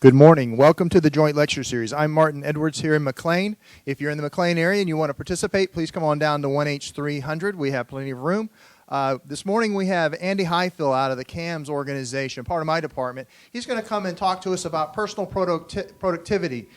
Good morning. Welcome to the Joint Lecture Series. I'm Martin Edwards here in McLean. If you're in the McLean area and you want to participate, please come on down to 1H300. We have plenty of room. This morning we have Andy Highfill out of the CAMS organization, part of my department. He's going to come and talk to us about personal productivity.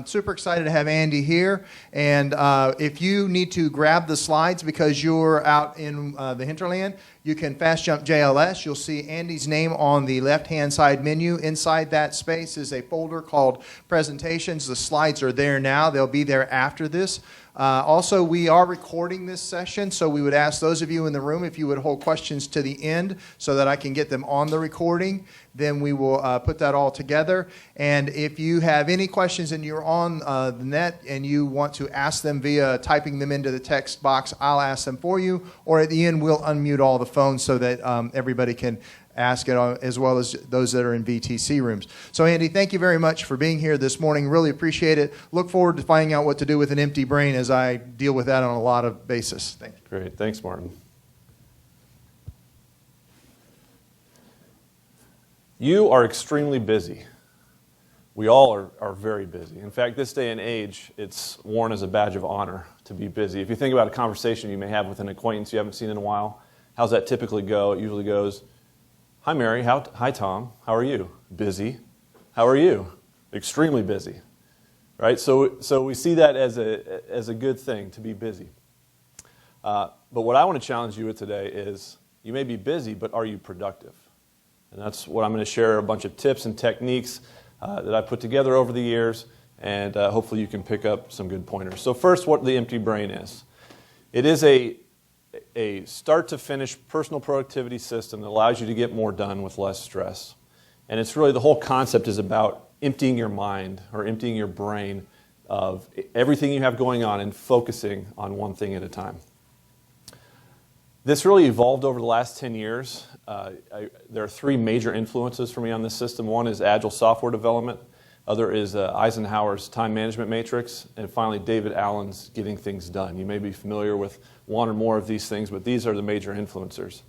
Super excited to have Andy here. And if you need to grab the slides because you're out in the hinterland, you can fast jump JLS. You'll see Andy's name on the left-hand side menu. Inside that space is a folder called Presentations. The slides are there now. They'll be there after this. Also, we are recording this session, so we would ask those of you in the room if you would hold questions to the end so that I can get them on the recording. Then we will put that all together. And if you have any questions and you're on the net and you want to ask them via typing them into the text box, I'll ask them for you. Or at the end, we'll unmute all the phones so that everybody can ask it, as well as those that are in VTC rooms. So Andy, thank you very much for being here this morning. Really appreciate it. Look forward to finding out what to do with an empty brain as I deal with that on a lot of basis. Thank you. Great. Thanks, Martin. You are extremely busy. We all are very busy. In fact, this day and age, it's worn as a badge of honor to be busy. If you think about a conversation you may have with an acquaintance you haven't seen in a while, how's that typically go? It usually goes, "Hi, Mary. Hi, Tom. How are you?" "Busy." "How are you?" "Extremely busy." Right? So we see that as a good thing, to be busy. But what I want to challenge you with today is, you may be busy, but are you productive? And that's what I'm going to share, a bunch of tips and techniques that I put together over the years, and hopefully you can pick up some good pointers. So first, what the empty brain is. It is a start-to-finish personal productivity system that allows you to get more done with less stress. And it's really, the whole concept is about emptying your mind or emptying your brain of everything you have going on and focusing on one thing at a time. This really evolved over the last 10 years. There are three major influences for me on this system. One is Agile software development. Other is Eisenhower's time management matrix. And finally, David Allen's Getting Things Done. You may be familiar with one or more of these things, but these are the major influencers.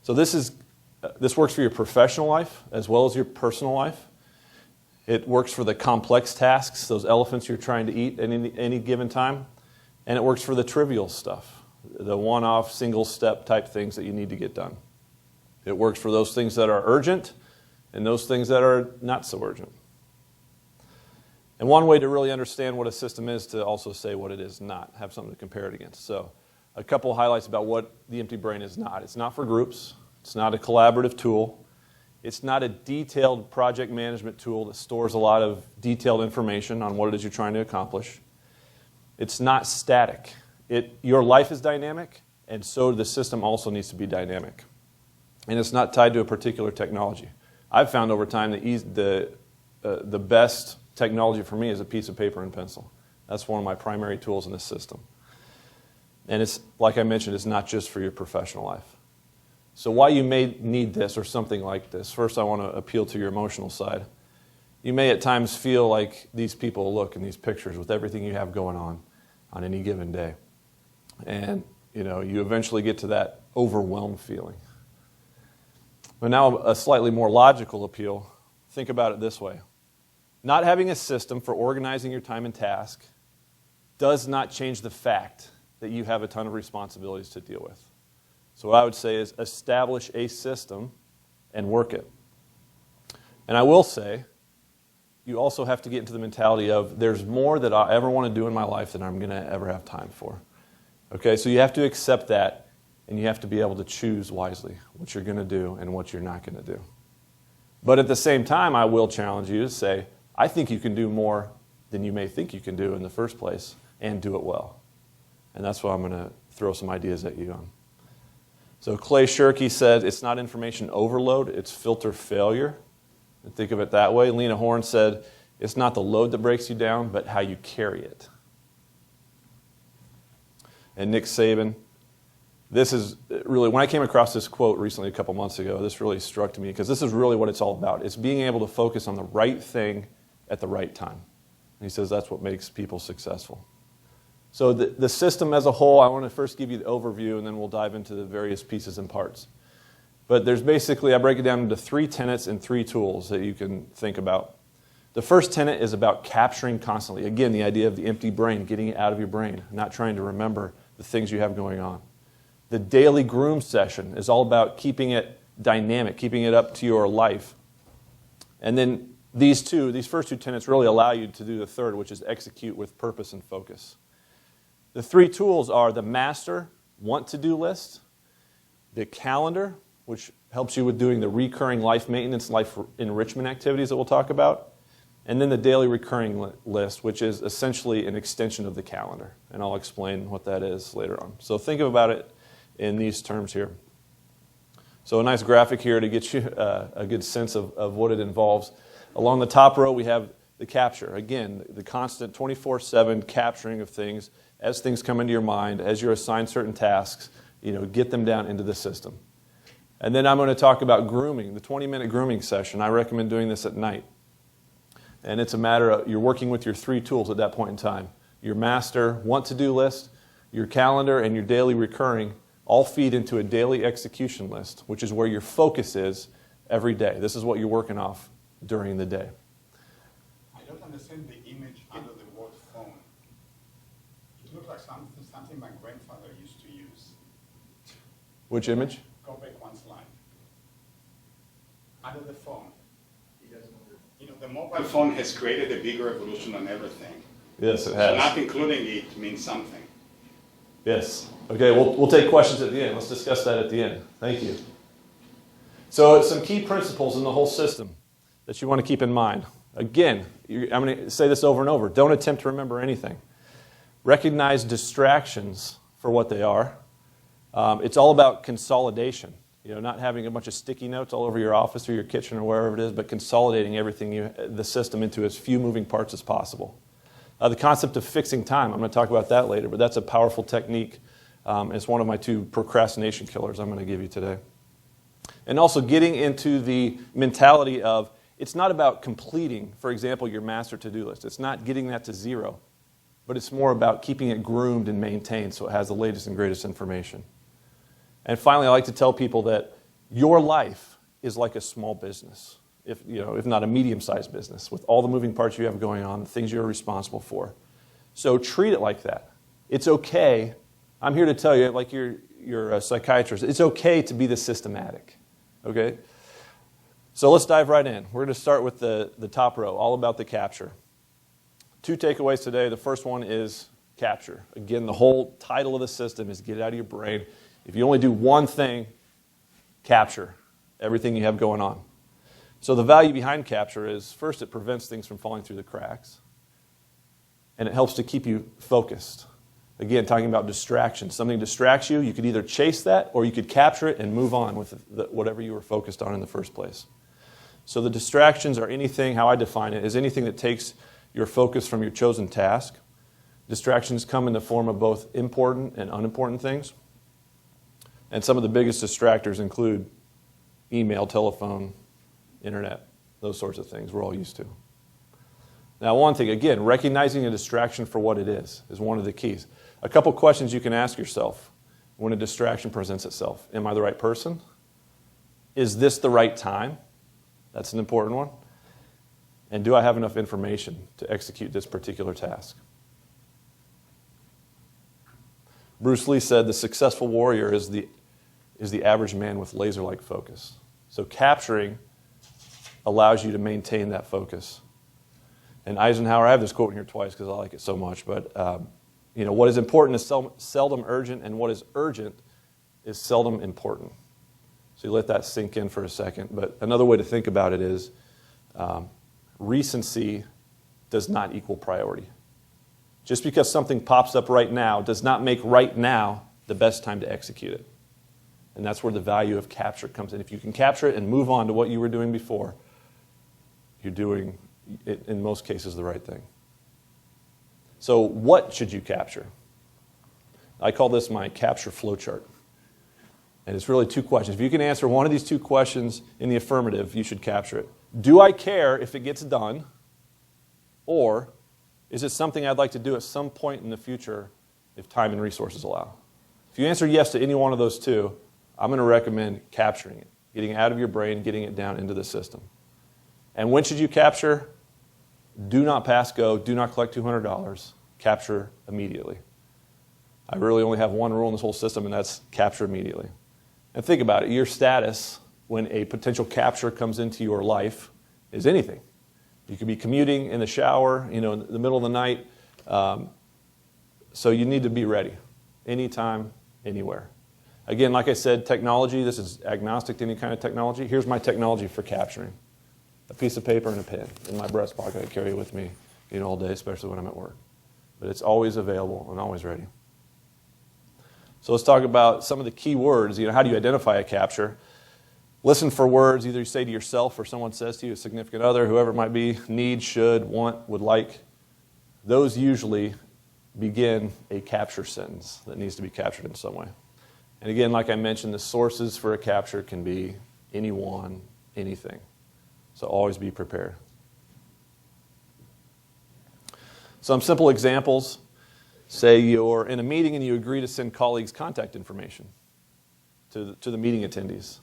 So this works for your professional life as well as your personal life. It works for the complex tasks, those elephants you're trying to eat at any given time. And it works for the trivial stuff, the one-off, single-step type things that you need to get done. It works for those things that are urgent and those things that are not so urgent. And one way to really understand what a system is to also say what it is not, have something to compare it against. So a couple highlights about what the empty brain is not. It's not for groups. It's not a collaborative tool. It's not a detailed project management tool that stores a lot of detailed information on what it is you're trying to accomplish. It's not static. Your life is dynamic, and so the system also needs to be dynamic. And it's not tied to a particular technology. I've found over time the best technology for me is a piece of paper and pencil. That's one of my primary tools in this system. And it's, like I mentioned, it's not just for your professional life. So why you may need this or something like this. First, I want to appeal to your emotional side. You may at times feel like these people look in these pictures with everything you have going on any given day. And you eventually get to that overwhelmed feeling. But now a slightly more logical appeal. Think about it this way. Not having a system for organizing your time and task does not change the fact that you have a ton of responsibilities to deal with. So what I would say is establish a system and work it. And I will say, you also have to get into the mentality of there's more that I ever want to do in my life than I'm going to ever have time for. Okay, so you have to accept that, and you have to be able to choose wisely what you're going to do and what you're not going to do. But at the same time, I will challenge you to say, I think you can do more than you may think you can do in the first place, and do it well. And that's what I'm going to throw some ideas at you on. So Clay Shirky said, it's not information overload, it's filter failure. And think of it that way. Lena Horne said, it's not the load that breaks you down, but how you carry it. And Nick Saban, this is really, when I came across this quote recently a couple months ago, this really struck to me because this is really what it's all about. It's being able to focus on the right thing at the right time. And he says that's what makes people successful. So the system as a whole, I want to first give you the overview, and then we'll dive into the various pieces and parts. But there's basically, I break it down into 3 tenets and 3 tools that you can think about. The first tenet is about capturing constantly. Again, the idea of the empty brain, getting it out of your brain, not trying to remember the things you have going on. The daily groom session is all about keeping it dynamic, keeping it up to your life. And then these first two tenets really allow you to do the third, which is execute with purpose and focus. The three tools are the master, want-to-do list, the calendar, which helps you with doing the recurring life maintenance, life enrichment activities that we'll talk about, and then the daily recurring list, which is essentially an extension of the calendar. And I'll explain what that is later on. So think about it in these terms here. So a nice graphic here to get you a good sense of what it involves. Along the top row, we have the capture. Again, the constant 24/7 capturing of things as things come into your mind, as you're assigned certain tasks, get them down into the system. And then I'm going to talk about grooming, the 20-minute grooming session. I recommend doing this at night. And it's a matter of you're working with your three tools at that point in time. Your master want-to-do list, your calendar, and your daily recurring all feed into a daily execution list, which is where your focus is every day. This is what you're working off during the day. I don't understand the image under the word phone. It looks like something my grandfather used to use. Which image? Go back one slide. Under the phone. The mobile phone has created a bigger evolution on everything. Yes, it So has. not including it means something. Yes. Okay, we'll take questions at the end. Let's discuss that at the end. Thank you. So some key principles in the whole system that you want to keep in mind. Again, I'm going to say this over and over. Don't attempt to remember anything. Recognize distractions for what they are. It's all about consolidation. Not having a bunch of sticky notes all over your office or your kitchen or wherever it is, but consolidating everything, the system, into as few moving parts as possible. The concept of fixing time, I'm going to talk about that later, but that's a powerful technique. It's one of my 2 procrastination killers I'm going to give you today. And also getting into the mentality of, it's not about completing, for example, your master to-do list. It's not getting that to 0, but it's more about keeping it groomed and maintained so it has the latest and greatest information. And finally, I like to tell people that your life is like a small business, if not a medium-sized business, with all the moving parts you have going on, the things you're responsible for. So treat it like that. It's okay. I'm here to tell you, like you're a psychiatrist, it's okay to be the systematic. Okay? So let's dive right in. We're going to start with the top row, all about the capture. 2 takeaways today. The first one is capture. Again, the whole title of the system is get it out of your brain. If you only do one thing, capture everything you have going on. So the value behind capture is, first, it prevents things from falling through the cracks, and it helps to keep you focused. Again, talking about distraction. Something distracts you, you could either chase that or you could capture it and move on with whatever you were focused on in the first place. So the distractions are anything, how I define it, is anything that takes your focus from your chosen task. Distractions come in the form of both important and unimportant things. And some of the biggest distractors include email, telephone, internet, those sorts of things we're all used to. Now, one thing, again, recognizing a distraction for what it is one of the keys. A couple questions you can ask yourself when a distraction presents itself. Am I the right person? Is this the right time? That's an important one. And do I have enough information to execute this particular task? Bruce Lee said the successful warrior is the average man with laser-like focus. So capturing allows you to maintain that focus. And Eisenhower, I have this quote in here twice because I like it so much, but what is important is seldom urgent, and what is urgent is seldom important. So you let that sink in for a second. But another way to think about it is recency does not equal priority. Just because something pops up right now does not make right now the best time to execute it. And that's where the value of capture comes in. If you can capture it and move on to what you were doing before, you're doing, in most cases, the right thing. So what should you capture? I call this my capture flowchart. And it's really 2 questions. If you can answer one of these 2 questions in the affirmative, you should capture it. Do I care if it gets done? Or is it something I'd like to do at some point in the future if time and resources allow? If you answer yes to any one of those 2, I'm going to recommend capturing it, getting it out of your brain, getting it down into the system. And when should you capture? Do not pass go. Do not collect $200. Capture immediately. I really only have one rule in this whole system, and that's capture immediately. And think about it. Your status when a potential capture comes into your life is anything. You could be commuting in the shower, in the middle of the night. So you need to be ready anytime, anywhere. Again, like I said, technology, this is agnostic to any kind of technology. Here's my technology for capturing. A piece of paper and a pen in my breast pocket. I carry it with me all day, especially when I'm at work. But it's always available and always ready. So let's talk about some of the key words. How do you identify a capture? Listen for words either you say to yourself or someone says to you, a significant other, whoever it might be, need, should, want, would like. Those usually begin a capture sentence that needs to be captured in some way. And again, like I mentioned, the sources for a capture can be anyone, anything. So always be prepared. Some simple examples. Say you're in a meeting and you agree to send colleagues' contact information to the meeting attendees.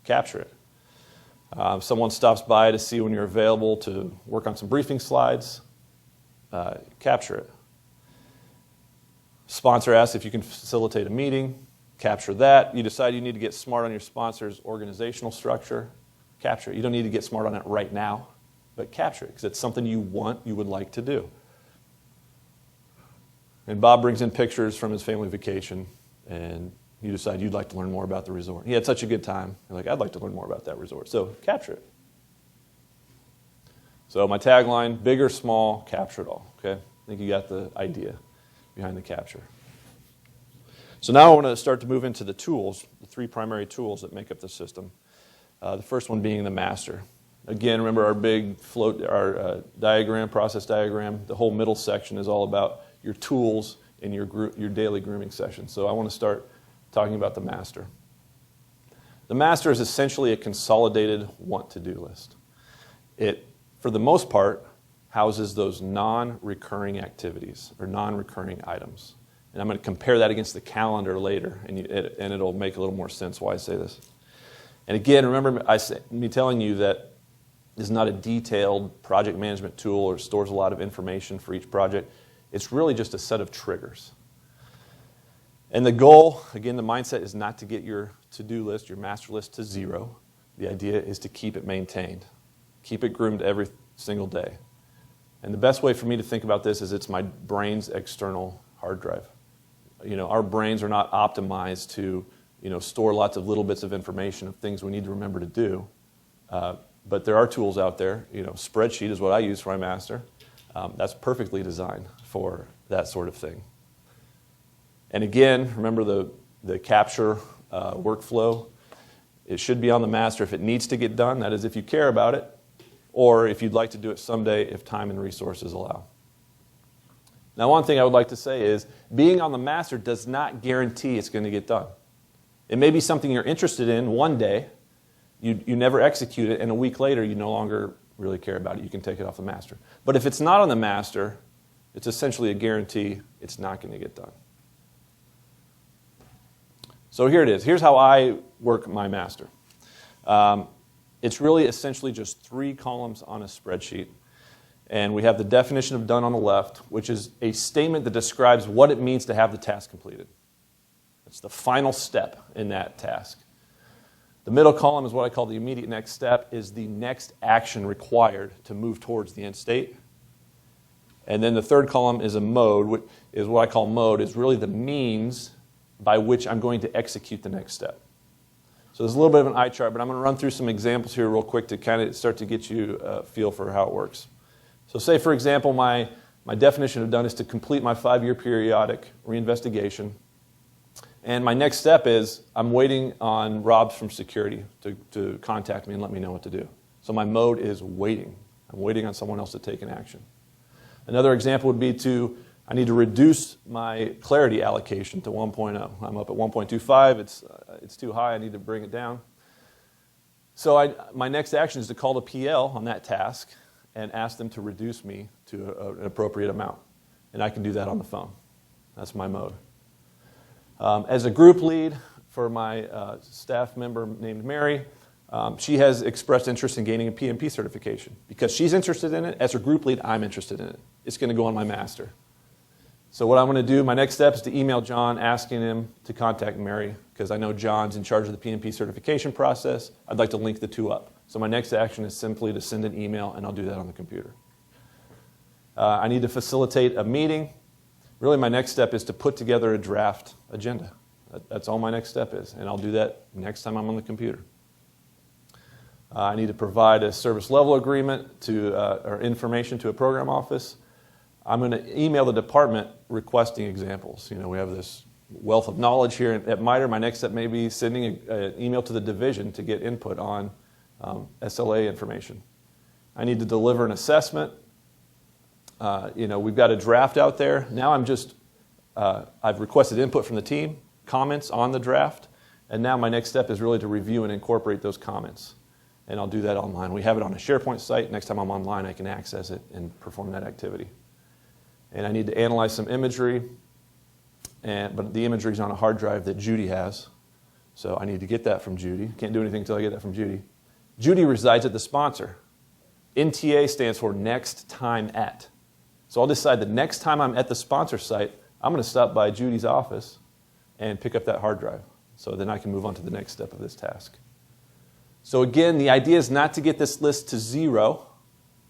Capture it. Someone stops by to see when you're available to work on some briefing slides. Capture it. Sponsor asks if you can facilitate a meeting. Capture that. You decide you need to get smart on your sponsor's organizational structure. Capture it. You don't need to get smart on it right now, but capture it because it's something you would like to do. And Bob brings in pictures from his family vacation, and you decide you'd like to learn more about the resort. He had such a good time. You're like, I'd like to learn more about that resort. So capture it. So my tagline, big or small, capture it all. Okay? I think you got the idea behind the capture. So now I want to start to move into the tools, the three primary tools that make up the system. The first one being the master. Again, remember our big diagram, process diagram. The whole middle section is all about your tools in your daily grooming session. So I want to start talking about the master. The master is essentially a consolidated want-to-do list. It, for the most part, houses those non-recurring activities or non-recurring items. And I'm going to compare that against the calendar later, and it'll make a little more sense why I say this. And again, remember me telling you that this is not a detailed project management tool or stores a lot of information for each project. It's really just a set of triggers. And the goal, again, the mindset is not to get your to-do list, your master list to zero. The idea is to keep it maintained. Keep it groomed every single day. And the best way for me to think about this is it's my brain's external hard drive. Our brains are not optimized to store lots of little bits of information of things we need to remember to do. But there are tools out there. Spreadsheet is what I use for my master. That's perfectly designed for that sort of thing. And again, remember the capture workflow. It should be on the master if it needs to get done. That is, if you care about it, or if you'd like to do it someday if time and resources allow. Now, one thing I would like to say is being on the master does not guarantee it's going to get done. It may be something you're interested in one day. You never execute it, and a week later you no longer really care about it. You can take it off the master. But if it's not on the master, it's essentially a guarantee it's not going to get done. So here it is. Here's how I work my master. It's really essentially just 3 columns on a spreadsheet. And we have the definition of done on the left, which is a statement that describes what it means to have the task completed. It's the final step in that task. The middle column is what I call the immediate next step, is the next action required to move towards the end state. And then the third column is a mode, which is what I call mode, is really the means by which I'm going to execute the next step. So there's a little bit of an eye chart, but I'm going to run through some examples here real quick to kind of start to get you a feel for how it works. So say, for example, my definition of done is to complete my 5-year periodic reinvestigation. And my next step is I'm waiting on Rob from security to contact me and let me know what to do. So my mode is waiting. I'm waiting on someone else to take an action. Another example would be I need to reduce my clarity allocation to 1.0. I'm up at 1.25. It's too high. I need to bring it down. So my next action is to call the PL on that task and ask them to reduce me to an appropriate amount. And I can do that on the phone. That's my mode. As a group lead for my staff member named Mary, She has expressed interest in gaining a PMP certification. Because she's interested in it, as her group lead, I'm interested in it. It's going to go on my master. So what I'm going to do, my next step is to email John asking him to contact Mary, because I know John's in charge of the PMP certification process. I'd like to link the two up. So my next action is simply to send an email, and I'll do that on the computer. I need to facilitate a meeting. Really, my next step is to put together a draft agenda. That's all my next step is, and I'll do that next time I'm on the computer. I need to provide a service level agreement or information to a program office. I'm going to email the department requesting examples. We have this wealth of knowledge here at MITRE. My next step may be sending an email to the division to get input on SLA information. I need to deliver an assessment. We've got a draft out there. Now I've requested input from the team, comments on the draft, and now my next step is really to review and incorporate those comments. And I'll do that online. We have it on a SharePoint site. Next time I'm online, I can access it and perform that activity. And I need to analyze some imagery, but the imagery is on a hard drive that Judy has. So I need to get that from Judy. Can't do anything until I get that from Judy. Judy resides at the sponsor. NTA stands for next time at. So I'll decide the next time I'm at the sponsor site, I'm going to stop by Judy's office and pick up that hard drive. So then I can move on to the next step of this task. So again, the idea is not to get this list to 0.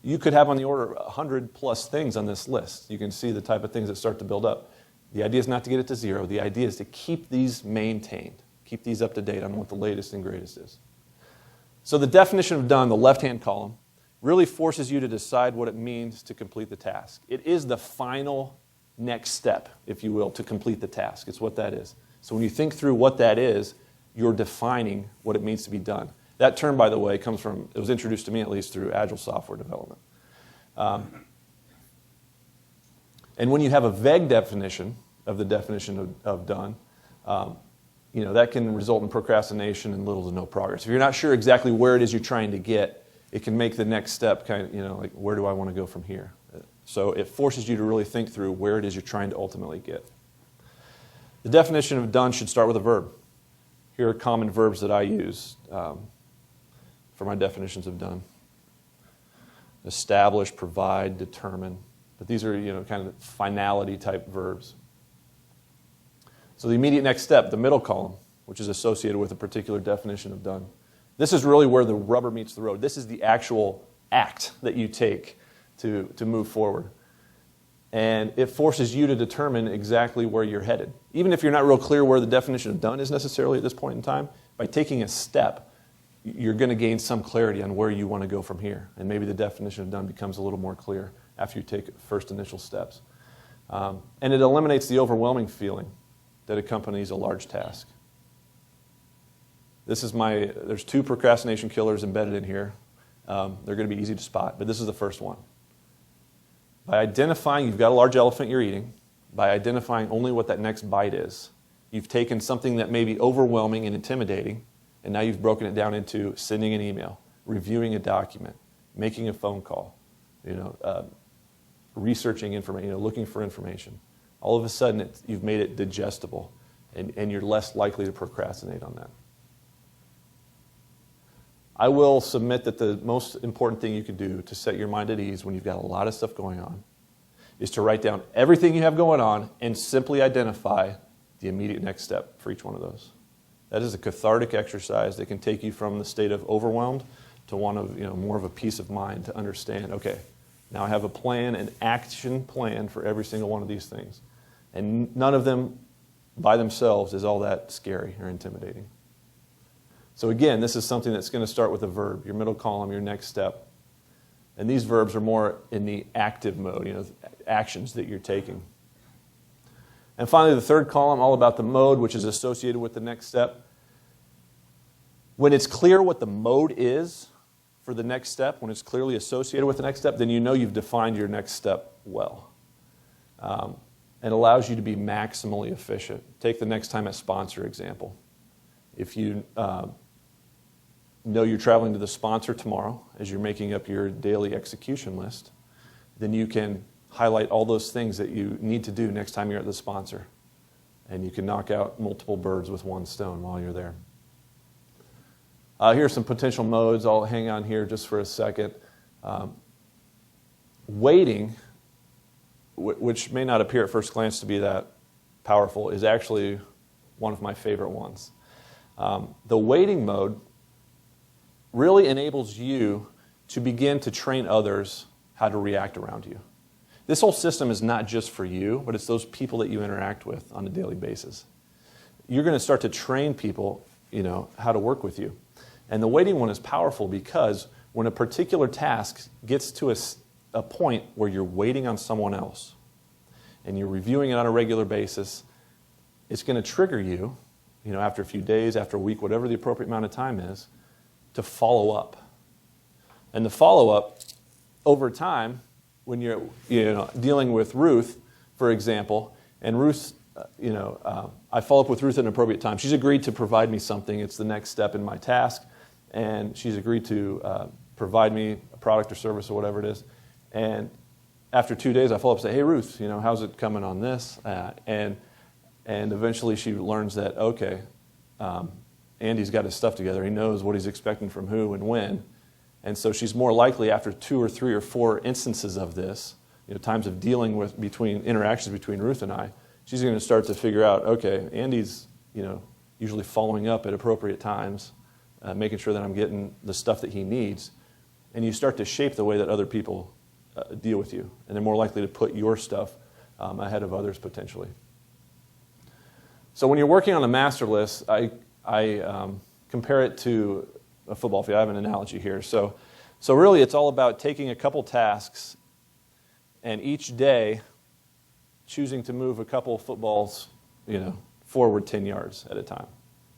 You could have on the order of 100 plus things on this list. You can see the type of things that start to build up. The idea is not to get it to 0. The idea is to keep these maintained, keep these up to date on what the latest and greatest is. So the definition of done, the left-hand column, really forces you to decide what it means to complete the task. It is the final next step, if you will, to complete the task. It's what that is. So when you think through what that is, you're defining what it means to be done. That term, by the way, it was introduced to me at least through Agile software development. And when you have a vague definition of the definition of done, that can result in procrastination and little to no progress. If you're not sure exactly where it is you're trying to get, it can make the next step kind of, like, where do I want to go from here? So it forces you to really think through where it is you're trying to ultimately get. The definition of done should start with a verb. Here are common verbs that I use for my definitions of done. Establish, provide, determine. But these are, kind of finality type verbs. So the immediate next step, the middle column, which is associated with a particular definition of done. This is really where the rubber meets the road. This is the actual act that you take to move forward. And it forces you to determine exactly where you're headed. Even if you're not real clear where the definition of done is necessarily at this point in time, by taking a step, you're going to gain some clarity on where you want to go from here. And maybe the definition of done becomes a little more clear after you take first initial steps. And it eliminates the overwhelming feeling that accompanies a large task. There's 2 procrastination killers embedded in here. They're going to be easy to spot, but this is the first one. By identifying you've got a large elephant you're eating, by identifying only what that next bite is, you've taken something that may be overwhelming and intimidating, and now you've broken it down into sending an email, reviewing a document, making a phone call, researching information, looking for information. All of a sudden, you've made it digestible, and you're less likely to procrastinate on that. I will submit that the most important thing you can do to set your mind at ease when you've got a lot of stuff going on is to write down everything you have going on and simply identify the immediate next step for each one of those. That is a cathartic exercise that can take you from the state of overwhelmed to one of more of a peace of mind to understand, okay, now I have a plan, an action plan for every single one of these things. And none of them by themselves is all that scary or intimidating. So again, this is something that's going to start with a verb, your middle column, your next step. And these verbs are more in the active mode, actions that you're taking. And finally, the third column, all about the mode, which is associated with the next step. When it's clear what the mode is for the next step, when it's clearly associated with the next step, then you know you've defined your next step well. It allows you to be maximally efficient. Take the next time at sponsor example. If you know you're traveling to the sponsor tomorrow as you're making up your daily execution list, then you can highlight all those things that you need to do next time you're at the sponsor. And you can knock out multiple birds with one stone while you're there. Here are some potential modes. I'll hang on here just for a second. Waiting, which may not appear at first glance to be that powerful, is actually one of my favorite ones. The waiting mode really enables you to begin to train others how to react around you. This whole system is not just for you, but it's those people that you interact with on a daily basis. You're going to start to train people, how to work with you. And the waiting one is powerful because when a particular task gets to a point where you're waiting on someone else and you're reviewing it on a regular basis, it's going to trigger you, after a few days, after a week, whatever the appropriate amount of time is, to follow up. And the follow-up, over time, when you're dealing with Ruth, for example, and Ruth, I follow up with Ruth at an appropriate time. She's agreed to provide me something. It's the next step in my task. And she's agreed to provide me a product or service or whatever it is. And after 2 days, I follow up and say, hey, Ruth, how's it coming on this? And eventually she learns that, okay, Andy's got his stuff together. He knows what he's expecting from who and when. And so she's more likely, after 2 or 3 or 4 instances of this, times of dealing with interactions between Ruth and I, she's going to start to figure out, okay, Andy's usually following up at appropriate times, making sure that I'm getting the stuff that he needs. And you start to shape the way that other people deal with you. And they're more likely to put your stuff ahead of others potentially. So when you're working on a master list, I compare it to a football field. I have an analogy here. So really it's all about taking a couple tasks and each day choosing to move a couple footballs, forward 10 yards at a time.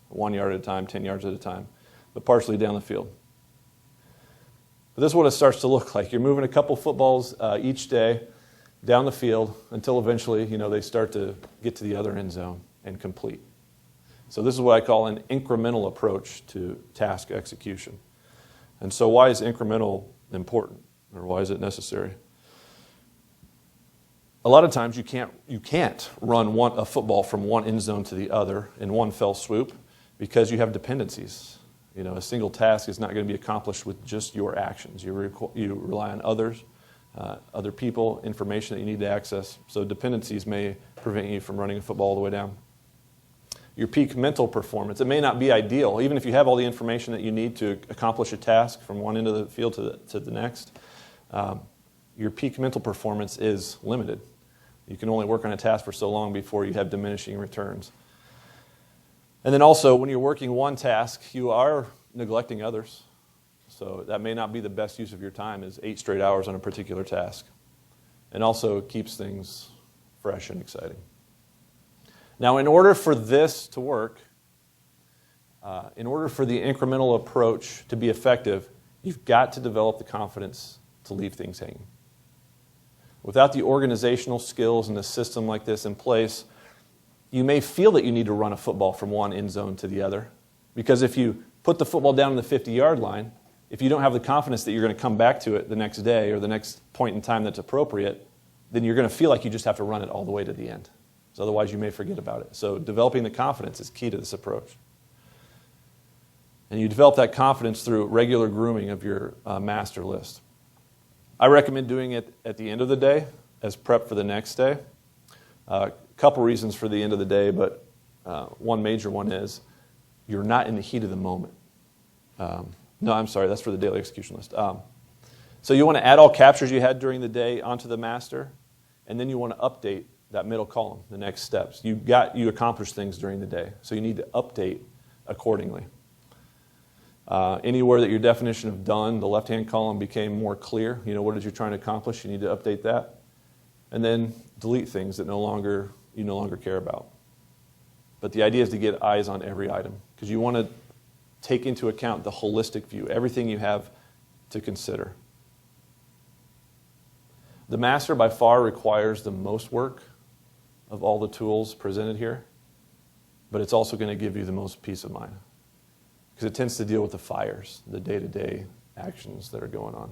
1 yard at a time, 10 yards at a time, but partially down the field. But this is what it starts to look like. You're moving a couple footballs each day down the field until eventually, they start to get to the other end zone and complete. So this is what I call an incremental approach to task execution. And so why is incremental important, or why is it necessary? A lot of times you can't run a football from one end zone to the other in one fell swoop because you have dependencies. A single task is not going to be accomplished with just your actions. You rely on others, other people, information that you need to access. So dependencies may prevent you from running a football all the way down. Your peak mental performance. It may not be ideal, even if you have all the information that you need to accomplish a task from one end of the field to the next. Your peak mental performance is limited. You can only work on a task for so long before you have diminishing returns. And then also, when you're working one task, you are neglecting others. So that may not be the best use of your time, is 8 straight hours on a particular task. And also keeps things fresh and exciting. Now, in order for this to work, in order for the incremental approach to be effective, you've got to develop the confidence to leave things hanging. Without the organizational skills and a system like this in place, you may feel that you need to run a football from one end zone to the other. Because if you put the football down on the 50-yard line, if you don't have the confidence that you're going to come back to it the next day or the next point in time that's appropriate, then you're going to feel like you just have to run it all the way to the end. So otherwise you may forget about it. So developing the confidence is key to this approach. And you develop that confidence through regular grooming of your master list. I recommend doing it at the end of the day as prep for the next day. A couple reasons for the end of the day, but one major one is you're not in the heat of the moment. No, I'm sorry, that's for the daily execution list. So you want to add all captures you had during the day onto the master, and then you want to update that middle column, the next steps. You accomplished things during the day, so you need to update accordingly. Anywhere that your definition of done, the left-hand column, became more clear, what is you trying to accomplish, you need to update that. And then delete things that you no longer care about. But the idea is to get eyes on every item, because you want to take into account the holistic view, everything you have to consider. The master by far requires the most work of all the tools presented here, but it's also going to give you the most peace of mind, because it tends to deal with the fires, the day-to-day actions that are going on.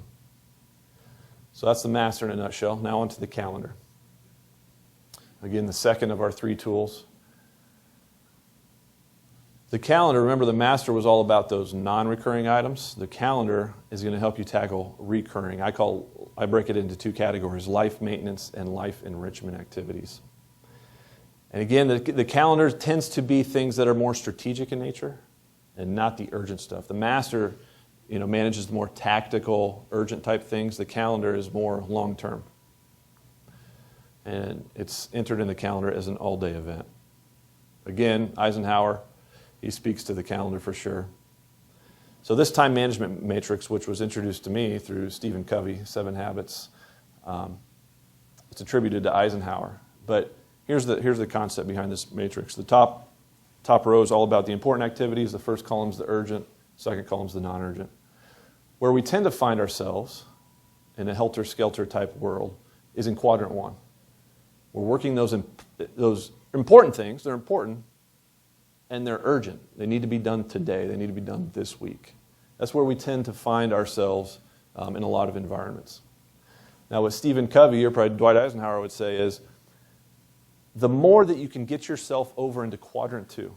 So that's the master in a nutshell. Now onto the calendar. Again, the second of our 3 tools. The calendar, remember the master was all about those non-recurring items. The calendar is going to help you tackle recurring. I break it into two categories, life maintenance and life enrichment activities. And again, the calendar tends to be things that are more strategic in nature and not the urgent stuff. The master, manages the more tactical, urgent type things. The calendar is more long-term. And it's entered in the calendar as an all-day event. Again, Eisenhower, he speaks to the calendar for sure. So this time management matrix, which was introduced to me through Stephen Covey, 7 Habits, it's attributed to Eisenhower. But here's the concept behind this matrix. The top row is all about the important activities. The first column is the urgent. Second column is the non-urgent. Where we tend to find ourselves in a helter-skelter type world is in quadrant 1. We're working those important things. They're important, and they're urgent. They need to be done today. They need to be done this week. That's where we tend to find ourselves in a lot of environments. Now, what Stephen Covey, or probably Dwight Eisenhower would say is, the more that you can get yourself over into quadrant 2,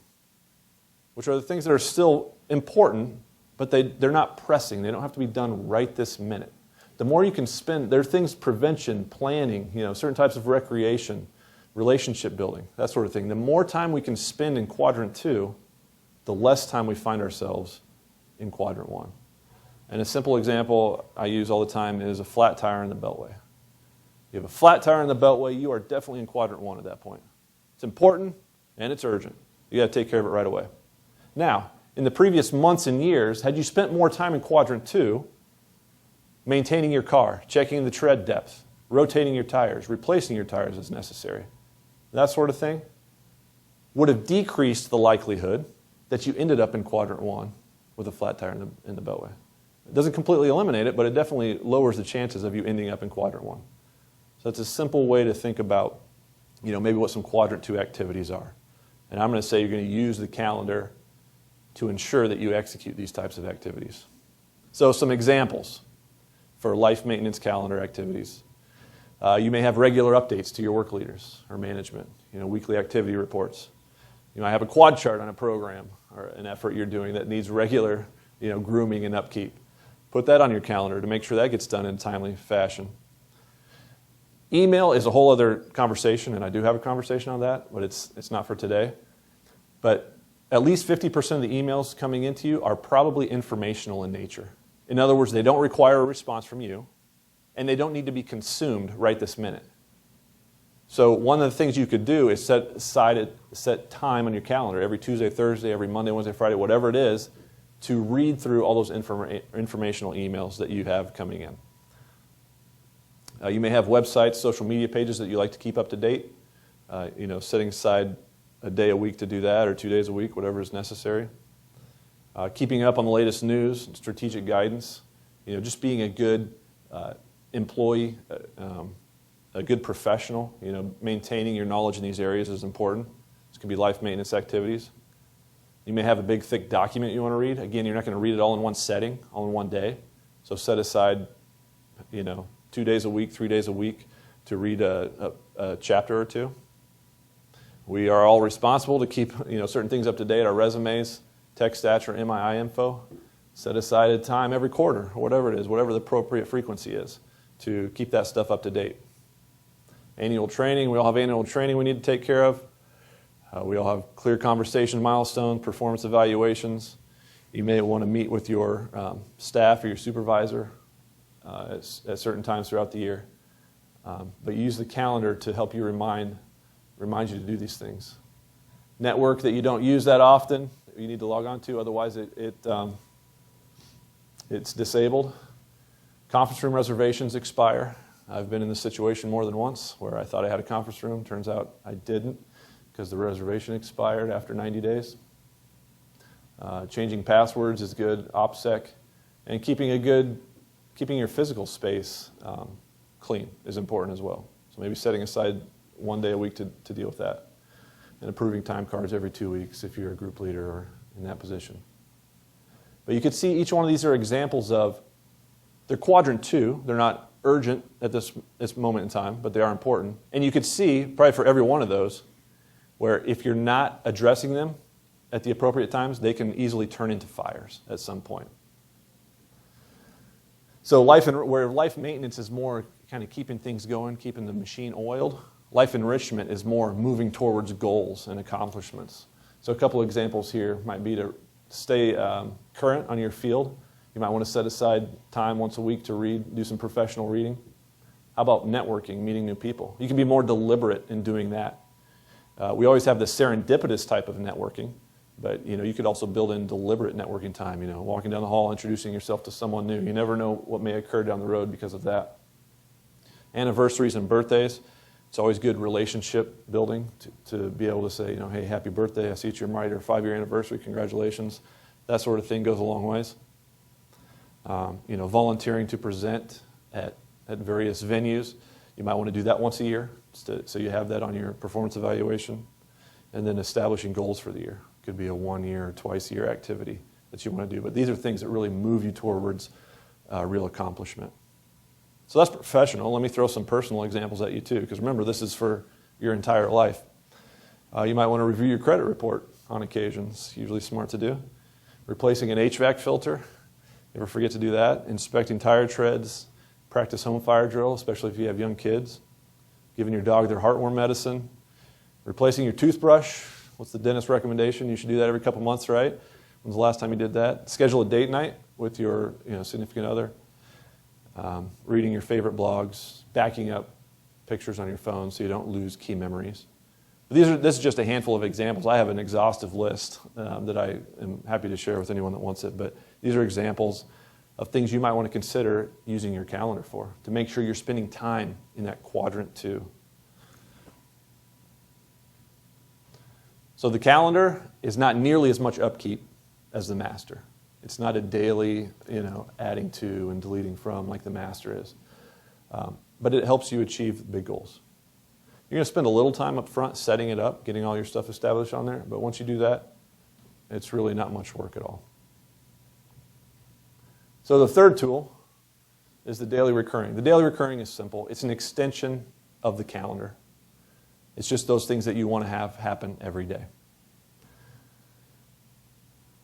which are the things that are still important, but they're not pressing. They don't have to be done right this minute. The more you can spend, there are things, prevention, planning, certain types of recreation, relationship building, that sort of thing. The more time we can spend in quadrant 2, the less time we find ourselves in quadrant 1. And a simple example I use all the time is a flat tire in the beltway. You have a flat tire in the beltway, you are definitely in quadrant 1 at that point. It's important and it's urgent. You got to take care of it right away. Now, in the previous months and years, had you spent more time in quadrant 2, maintaining your car, checking the tread depth, rotating your tires, replacing your tires as necessary, that sort of thing, would have decreased the likelihood that you ended up in quadrant 1 with a flat tire in the beltway. It doesn't completely eliminate it, but it definitely lowers the chances of you ending up in quadrant 1. So it's a simple way to think about, maybe what some quadrant 2 activities are. And I'm going to say you're going to use the calendar to ensure that you execute these types of activities. So some examples for life maintenance calendar activities. You may have regular updates to your work leaders or management, weekly activity reports. You might have a quad chart on a program or an effort you're doing that needs regular, grooming and upkeep. Put that on your calendar to make sure that gets done in a timely fashion. Email is a whole other conversation, and I do have a conversation on that, but it's not for today. But at least 50% of the emails coming into you are probably informational in nature. In other words, they don't require a response from you, and they don't need to be consumed right this minute. So one of the things you could do is set time on your calendar every Tuesday, Thursday, every Monday, Wednesday, Friday, whatever it is, to read through all those informational emails that you have coming in. You may have websites, social media pages that you like to keep up to date. Setting aside a day a week to do that, or 2 days a week, whatever is necessary. Keeping up on the latest news, and strategic guidance. Just being a good employee, a good professional. Maintaining your knowledge in these areas is important. This can be life maintenance activities. You may have a big, thick document you want to read. Again, you're not going to read it all in one setting, all in one day. So set aside, 2 days a week, 3 days a week to read a chapter or two. We are all responsible to keep certain things up to date, our resumes, tech stats, or MII info. Set aside a time every quarter, or whatever it is, whatever the appropriate frequency is, to keep that stuff up to date. Annual training, we all have annual training we need to take care of. We all have clear conversation milestones, performance evaluations. You may want to meet with your staff or your supervisor at certain times throughout the year. But use the calendar to help you remind you to do these things. Network that you don't use that often, you need to log on to, otherwise it's disabled. Conference room reservations expire. I've been in this situation more than once where I thought I had a conference room. Turns out I didn't because the reservation expired after 90 days. Changing passwords is good. OPSEC. And keeping your physical space clean is important as well. So maybe setting aside 1 day a week to deal with that. And approving time cards every 2 weeks if you're a group leader or in that position. But you can see each one of these are examples of, they're quadrant 2. They're not urgent at this moment in time, but they are important. And you could see, probably for every one of those, where if you're not addressing them, at the appropriate times, they can easily turn into fires at some point. So where life maintenance is more kind of keeping things going, keeping the machine oiled, life enrichment is more moving towards goals and accomplishments. So a couple examples here might be to stay current on your field. You might want to set aside time once a week to read, do some professional reading. How about networking, meeting new people? You can be more deliberate in doing that. We always have the serendipitous type of networking, but you could also build in deliberate networking time. Walking down the hall, introducing yourself to someone new. You never know what may occur down the road because of that. Anniversaries and birthdays. It's always good relationship building to be able to say, hey, happy birthday. I see it's your 5-year anniversary. Congratulations. That sort of thing goes a long ways. Volunteering to present at various venues. You might want to do that once a year, so you have that on your performance evaluation. And then establishing goals for the year. Could be a 1-year or twice-a-year activity that you want to do. But these are things that really move you towards real accomplishment. So that's professional. Let me throw some personal examples at you too, because remember, this is for your entire life. You might want to review your credit report on occasion. It's usually smart to do. Replacing an HVAC filter. You ever forget to do that? Inspecting tire treads. Practice home fire drill, especially if you have young kids. Giving your dog their heartworm medicine. Replacing your toothbrush. What's the dentist recommendation? You should do that every couple months, right? When's the last time you did that? Schedule a date night with your significant other. Reading your favorite blogs. Backing up pictures on your phone so you don't lose key memories. This is just a handful of examples. I have an exhaustive list that I am happy to share with anyone that wants it. But these are examples of things you might want to consider using your calendar for to make sure you're spending time in that quadrant 2. So the calendar is not nearly as much upkeep as the master. It's not a daily, adding to and deleting from like the master is. But it helps you achieve big goals. You're going to spend a little time up front setting it up, getting all your stuff established on there. But once you do that, it's really not much work at all. So the third tool is the daily recurring. The daily recurring is simple. It's an extension of the calendar. It's just those things that you want to have happen every day.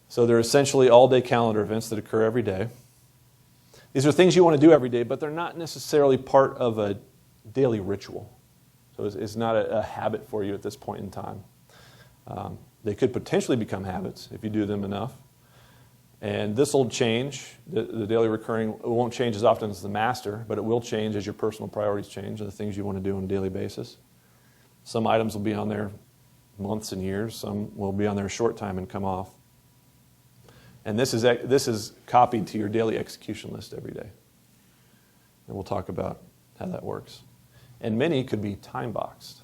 So they're essentially all-day calendar events that occur every day. These are things you want to do every day, but they're not necessarily part of a daily ritual. So it's not a habit for you at this point in time. They could potentially become habits if you do them enough. And this will change. The daily recurring, it won't change as often as the master, but it will change as your personal priorities change and the things you want to do on a daily basis. Some items will be on there months and years. Some will be on there a short time and come off. And this is copied to your daily execution list every day. And we'll talk about how that works. And many could be time boxed.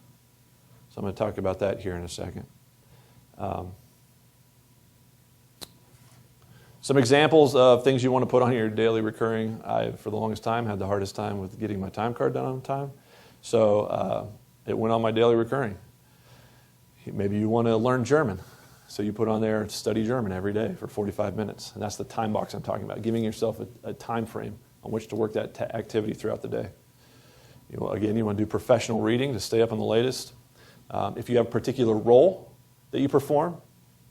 So I'm going to talk about that here in a second. Some examples of things you want to put on your daily recurring. I, for the longest time, had the hardest time with getting my time card done on time. So it went on my daily recurring. Maybe you want to learn German. So you put on there, study German every day for 45 minutes. And that's the time box I'm talking about, giving yourself a time frame on which to work that activity throughout the day. Again, you want to do professional reading to stay up on the latest. If you have a particular role that you perform,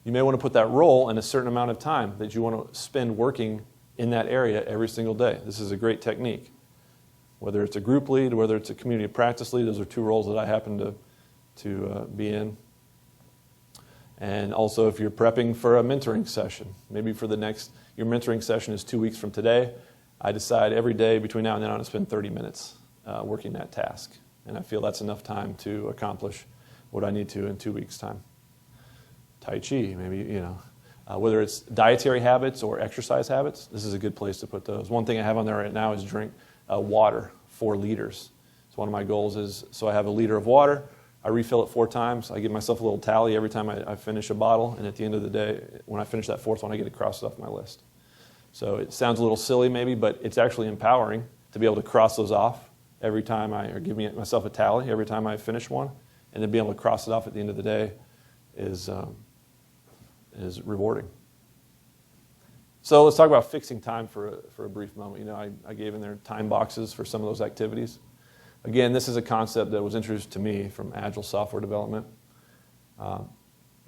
you may want to put that role in a certain amount of time that you want to spend working in that area every single day. This is a great technique. Whether it's a group lead, whether it's a community practice lead, those are 2 roles that I happen to be in. And also if you're prepping for a mentoring session, maybe your mentoring session is 2 weeks from today, I decide every day between now and then I'm going to spend 30 minutes working that task. And I feel that's enough time to accomplish what I need to in 2 weeks' time. Tai Chi, maybe, whether it's dietary habits or exercise habits, this is a good place to put those. One thing I have on there right now is drink water, 4 liters. So one of my goals is, so I have a liter of water, I refill it 4 times, I give myself a little tally every time I finish a bottle, and at the end of the day, when I finish that 4th one, I get it crossed off my list. So it sounds a little silly maybe, but it's actually empowering to be able to cross those off every time or give myself a tally every time I finish one, and then be able to cross it off at the end of the day is rewarding. So let's talk about fixing time for a brief moment. I gave in there time boxes for some of those activities. Again, this is a concept that was introduced to me from Agile software development.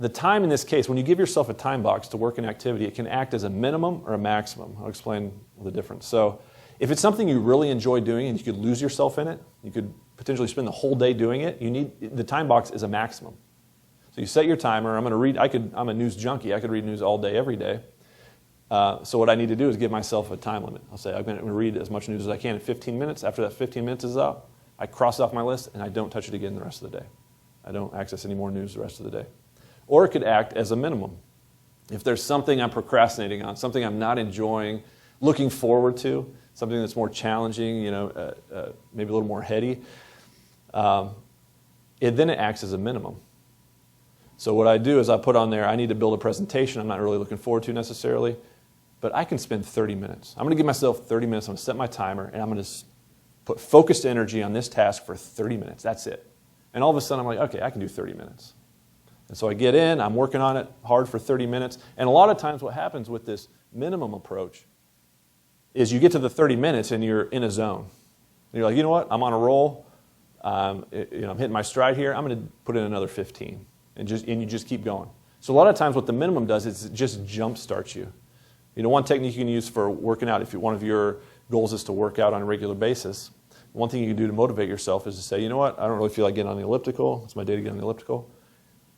the time in this case, when you give yourself a time box to work an activity, it can act as a minimum or a maximum. I'll explain the difference. So if it's something you really enjoy doing and you could lose yourself in it, you could potentially spend the whole day doing it, the time box is a maximum. So you set your timer. I'm going to read. I'm a news junkie. I could read news all day, every day. So what I need to do is give myself a time limit. I'll say I'm going to read as much news as I can in 15 minutes. After that 15 minutes is up, I cross off my list and I don't touch it again the rest of the day. I don't access any more news the rest of the day. Or it could act as a minimum. If there's something I'm procrastinating on, something I'm not enjoying, looking forward to, something that's more challenging, maybe a little more heady, then it acts as a minimum. So what I do is I put on there, I need to build a presentation I'm not really looking forward to necessarily, but I can spend 30 minutes. I'm going to give myself 30 minutes. I'm going to set my timer, and I'm going to put focused energy on this task for 30 minutes. That's it. And all of a sudden, I'm like, okay, I can do 30 minutes. And so I get in, I'm working on it hard for 30 minutes. And a lot of times what happens with this minimum approach is you get to the 30 minutes and you're in a zone. And you're like, you know what? I'm on a roll. I'm hitting my stride here. I'm going to put in another 15. And you just keep going. So a lot of times what the minimum does is it just jump starts you. One technique you can use for working out, if one of your goals is to work out on a regular basis, one thing you can do to motivate yourself is to say, you know what? I don't really feel like getting on the elliptical. It's my day to get on the elliptical.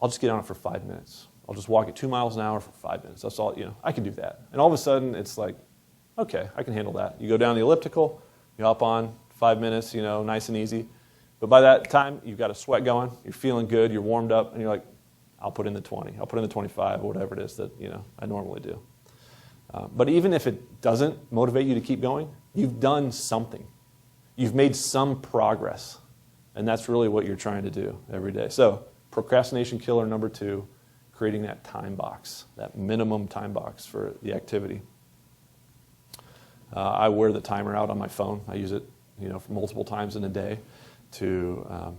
I'll just get on it for 5 minutes. I'll just walk at 2 miles an hour for 5 minutes. That's all, I can do that. And all of a sudden, it's like, okay, I can handle that. You go down the elliptical, you hop on, 5 minutes, nice and easy. But by that time, you've got a sweat going, you're feeling good, you're warmed up, and you're like, I'll put in the 20, I'll put in the 25, or whatever it is that, I normally do. But even if it doesn't motivate you to keep going, you've done something. You've made some progress. And that's really what you're trying to do every day. So, procrastination killer number 2, creating that time box, that minimum time box for the activity. I wear the timer out on my phone. I use it, for multiple times in a day to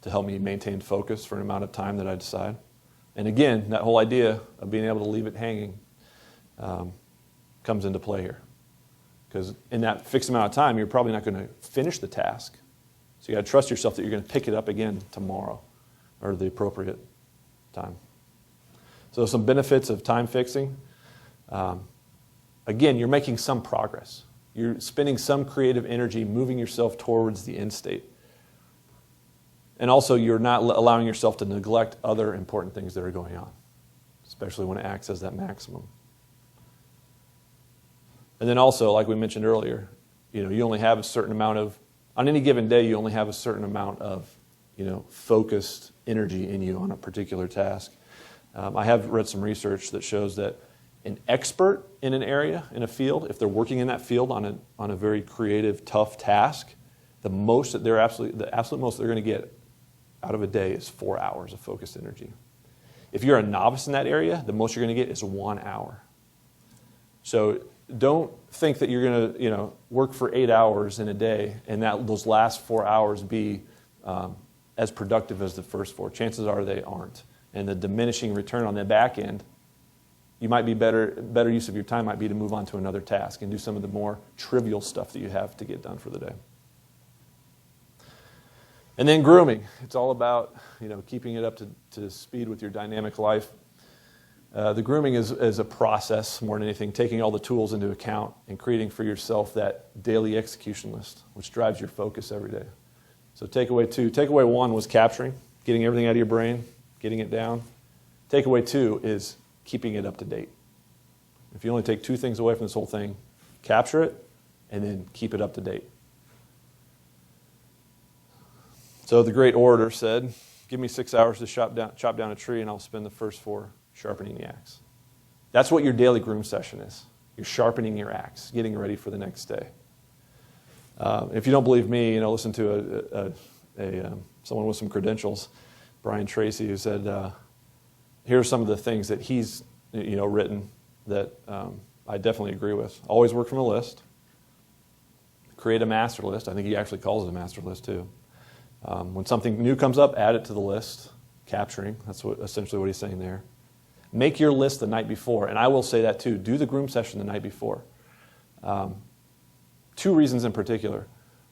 help me maintain focus for an amount of time that I decide. And again, that whole idea of being able to leave it hanging comes into play here. Because in that fixed amount of time, you're probably not going to finish the task. So you got to trust yourself that you're going to pick it up again tomorrow or the appropriate time. So some benefits of time fixing. Again, you're making some progress. You're spending some creative energy moving yourself towards the end state. And also, you're not allowing yourself to neglect other important things that are going on, especially when it acts as that maximum. And then also, like we mentioned earlier, you only have a certain amount of, on any given day, you only have a certain amount of, focused energy in you on a particular task. I have read some research that shows that an expert in an area, in a field, if they're working in that field on a very creative, tough task, the absolute most they're going to get out of a day is 4 hours of focused energy. If you're a novice in that area, the most you're going to get is 1 hour. So don't think that you're going to work for 8 hours in a day and that those last 4 hours be as productive as the first 4. Chances are they aren't. And the diminishing return on the back end, you might be better use of your time might be to move on to another task and do some of the more trivial stuff that you have to get done for the day. And then grooming. It's all about keeping it up to speed with your dynamic life. The grooming is a process more than anything, taking all the tools into account and creating for yourself that daily execution list, which drives your focus every day. So takeaway 2. Takeaway 1 was capturing, getting everything out of your brain, getting it down. Takeaway 2 is keeping it up to date. If you only take 2 things away from this whole thing, capture it and then keep it up to date. So the great orator said, give me 6 hours to chop down a tree and I'll spend the first 4 sharpening the axe. That's what your daily groom session is. You're sharpening your axe, getting ready for the next day. If you don't believe me, listen to someone with some credentials, Brian Tracy, who said, here are some of the things that he's written that I definitely agree with. Always work from a list. Create a master list. I think he actually calls it a master list too. When something new comes up, add it to the list. Capturing. That's essentially what he's saying there. Make your list the night before. And I will say that too. Do the groom session the night before. 2 reasons in particular.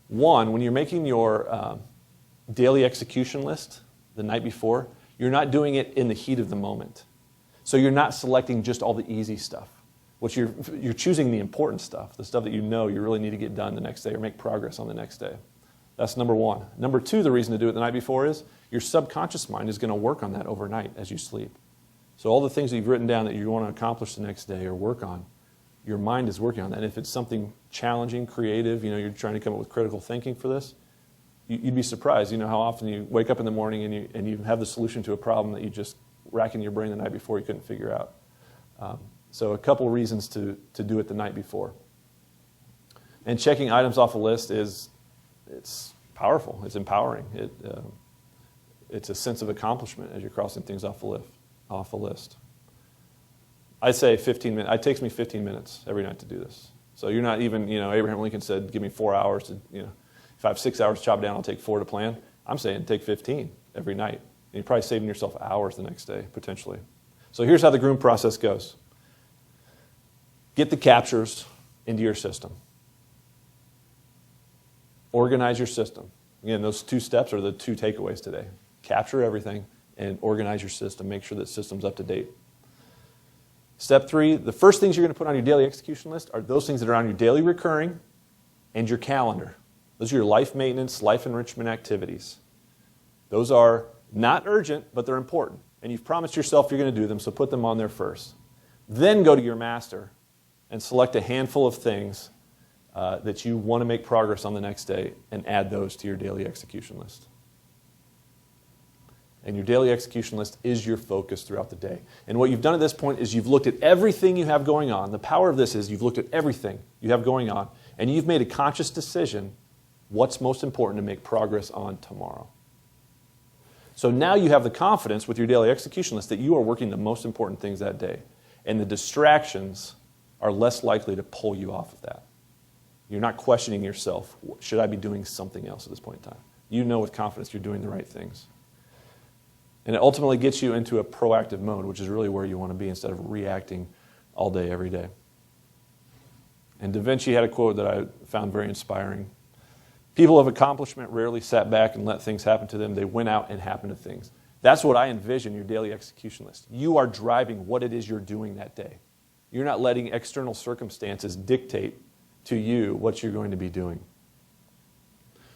One, when you're making your daily execution list the night before, You're not doing it in the heat of the moment. So you're not selecting just all the easy stuff. You're choosing the important stuff, the stuff that you know you really need to get done the next day or make progress on the next day. That's number one. Number two, the reason to do it the night before is your subconscious mind is going to work on that overnight as you sleep. So all the things that you've written down that you want to accomplish the next day or work on, your mind is working on that. And if it's something challenging, creative, you're trying to come up with critical thinking for this, you'd be surprised, how often you wake up in the morning and you have the solution to a problem that you just racking your brain the night before you couldn't figure out. So a couple reasons to do it the night before. And checking items off a list it's powerful. It's empowering. It's a sense of accomplishment as you're crossing things off a list. I say 15 minutes. It takes me 15 minutes every night to do this. So you're not even, Abraham Lincoln said, give me 4 hours to, if I have 6 hours to chop down, I'll take 4 to plan. I'm saying take 15 every night. And you're probably saving yourself hours the next day, potentially. So here's how the groom process goes. Get the captures into your system. Organize your system. Again, those 2 steps are the 2 takeaways today. Capture everything and organize your system. Make sure that system's up to date. Step 3, the first things you're going to put on your daily execution list are those things that are on your daily recurring and your calendar. Those are your life maintenance, life enrichment activities. Those are not urgent, but they're important. And you've promised yourself you're going to do them, so put them on there first. Then go to your master and select a handful of things that you want to make progress on the next day and add those to your daily execution list. And your daily execution list is your focus throughout the day. And what you've done at this point is you've looked at everything you have going on. The power of this is you've looked at everything you have going on, and you've made a conscious decision what's most important to make progress on tomorrow. So now you have the confidence with your daily execution list that you are working the most important things that day. And the distractions are less likely to pull you off of that. You're not questioning yourself, should I be doing something else at this point in time? You know with confidence you're doing the right things. And it ultimately gets you into a proactive mode, which is really where you want to be instead of reacting all day, every day. And Da Vinci had a quote that I found very inspiring. People of accomplishment rarely sat back and let things happen to them. They went out and happened to things. That's what I envision your daily execution list. You are driving what it is you're doing that day. You're not letting external circumstances dictate to you what you're going to be doing.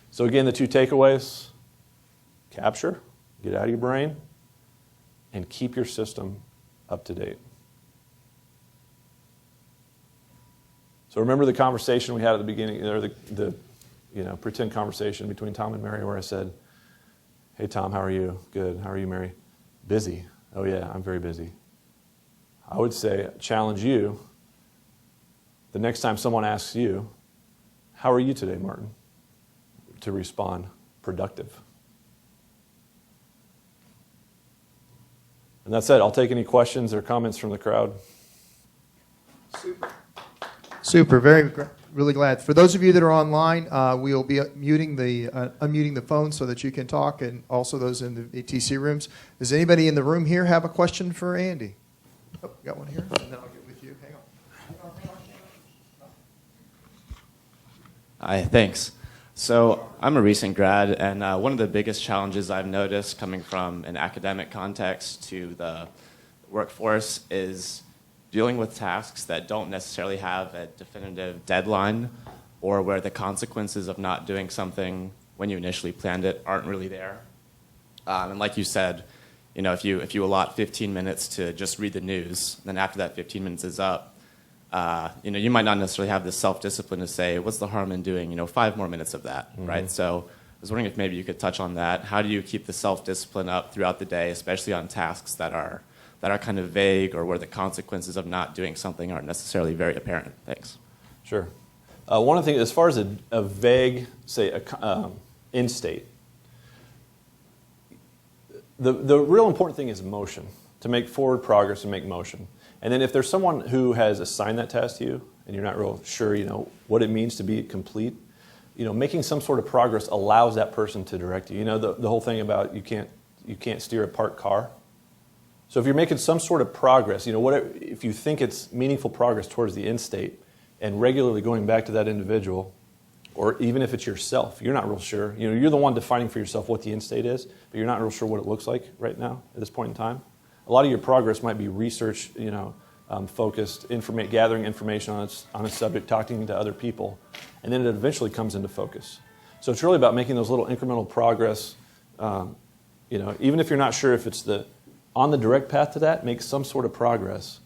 So again, the 2 takeaways: capture, get out of your brain, and keep your system up to date. So remember the conversation we had at the beginning, or the pretend conversation between Tom and Mary where I said, hey Tom, how are you? Good. How are you, Mary? Busy. Oh yeah, I'm very busy. I would say, challenge you, the next time someone asks you, how are you today, Martin? To respond, productive. And that's it. I'll take any questions or comments from the crowd. Super. Really glad. For those of you that are online, we'll be unmuting the phone so that you can talk, and also those in the ATC rooms. Does anybody in the room here have a question for Andy? Oh, got one here, and then I'll get with you. Hang on. Hi, thanks. So I'm a recent grad, and one of the biggest challenges I've noticed coming from an academic context to the workforce is dealing with tasks that don't necessarily have a definitive deadline, or where the consequences of not doing something when you initially planned it aren't really there. And like you said, if you allot 15 minutes to just read the news, then after that 15 minutes is up, you might not necessarily have the self-discipline to say, what's the harm in doing 5 more minutes of that, mm-hmm. right? So I was wondering if maybe you could touch on that. How do you keep the self-discipline up throughout the day, especially on tasks that are kind of vague, or where the consequences of not doing something aren't necessarily very apparent? Thanks. Sure. One of the things, as far as a vague, say, end state, the real important thing is motion, to make forward progress and make motion. And then if there's someone who has assigned that task to you, and you're not real sure, what it means to be complete, making some sort of progress allows that person to direct you. The whole thing about you can't steer a parked car. So if you're making some sort of progress, if you think it's meaningful progress towards the end state, and regularly going back to that individual, or even if it's yourself, you're not real sure. You know, you're the one defining for yourself what the end state is, but you're not real sure what it looks like right now at this point in time. A lot of your progress might be research, focused, gathering information on a subject, talking to other people, and then it eventually comes into focus. So it's really about making those little incremental progress. Even if you're not sure if it's on the direct path to that, make some sort of progress,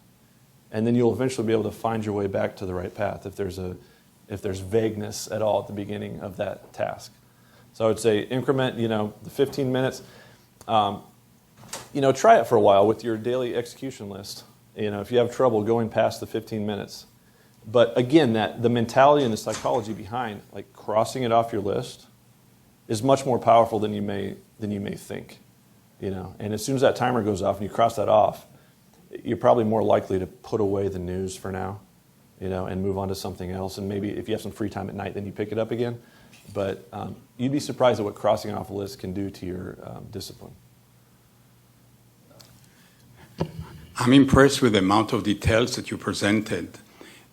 and then you'll eventually be able to find your way back to the right path if there's vagueness at all at the beginning of that task. So I would say increment, the 15 minutes. Try it for a while with your daily execution list. If you have trouble going past the 15 minutes. But again, the mentality and the psychology behind like crossing it off your list is much more powerful than you may think. And as soon as that timer goes off and you cross that off, you're probably more likely to put away the news for now, and move on to something else. And maybe if you have some free time at night, then you pick it up again. But you'd be surprised at what crossing off a list can do to your discipline. I'm impressed with the amount of details that you presented.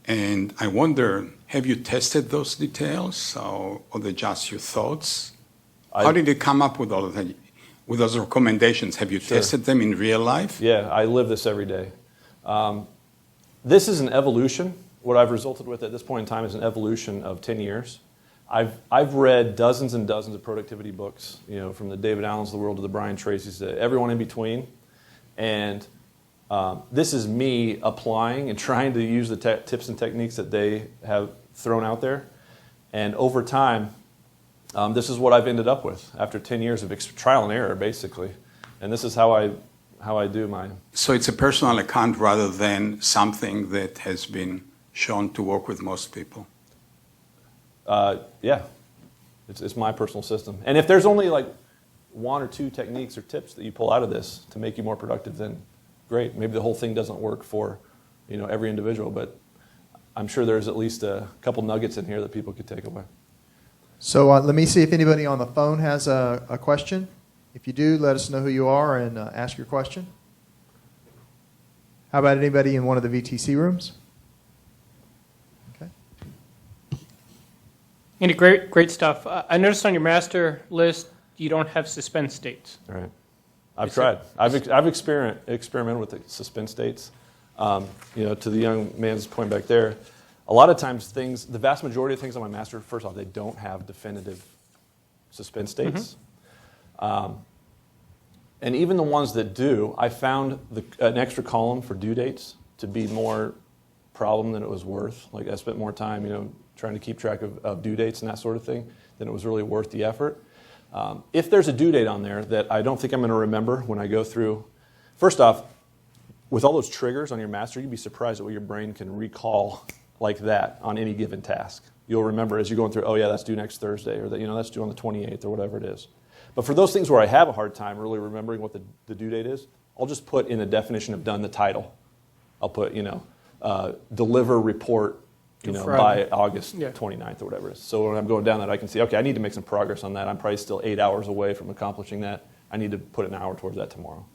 And I wonder, have you tested those details or they just your thoughts? How did you come up with all of that? With those recommendations, have you tested them in real life? Yeah, I live this every day. This is an evolution. What I've resulted with at this point in time is an evolution of 10 years. I've read dozens and dozens of productivity books, from the David Allens of the world to the Brian Tracy's, to everyone in between. And this is me applying and trying to use the tips and techniques that they have thrown out there. And over time, this is what I've ended up with after 10 years of trial and error, basically. And this is how I do mine. So it's a personal account rather than something that has been shown to work with most people? Yeah. It's my personal system. And if there's only like one or two techniques or tips that you pull out of this to make you more productive, then great. Maybe the whole thing doesn't work for every individual, but I'm sure there's at least a couple nuggets in here that people could take away. So let me see if anybody on the phone has a question. If you do, let us know who you are and ask your question. How about anybody in one of the VTC rooms? Okay. Andy, great stuff. I noticed on your master list you don't have suspense states. All right. I've tried. I've experimented with the suspense states. To the young man's point back there, a lot of times the vast majority of things on my master, first off, they don't have definitive suspense states. Mm-hmm. And even the ones that do, I found an extra column for due dates to be more problem than it was worth. Like I spent more time, trying to keep track of due dates and that sort of thing than it was really worth the effort. If there's a due date on there that I don't think I'm going to remember when I go through, first off, with all those triggers on your master, you'd be surprised at what your brain can recall like that on any given task. You'll remember as you're going through, oh yeah, that's due next Thursday, or that that's due on the 28th, or whatever it is. But for those things where I have a hard time really remembering what the due date is, I'll just put in the definition of done the title. I'll put, deliver report, by August 29th or whatever it is. So when I'm going down that, I can see, okay, I need to make some progress on that. I'm probably still 8 hours away from accomplishing that. I need to put an hour towards that tomorrow.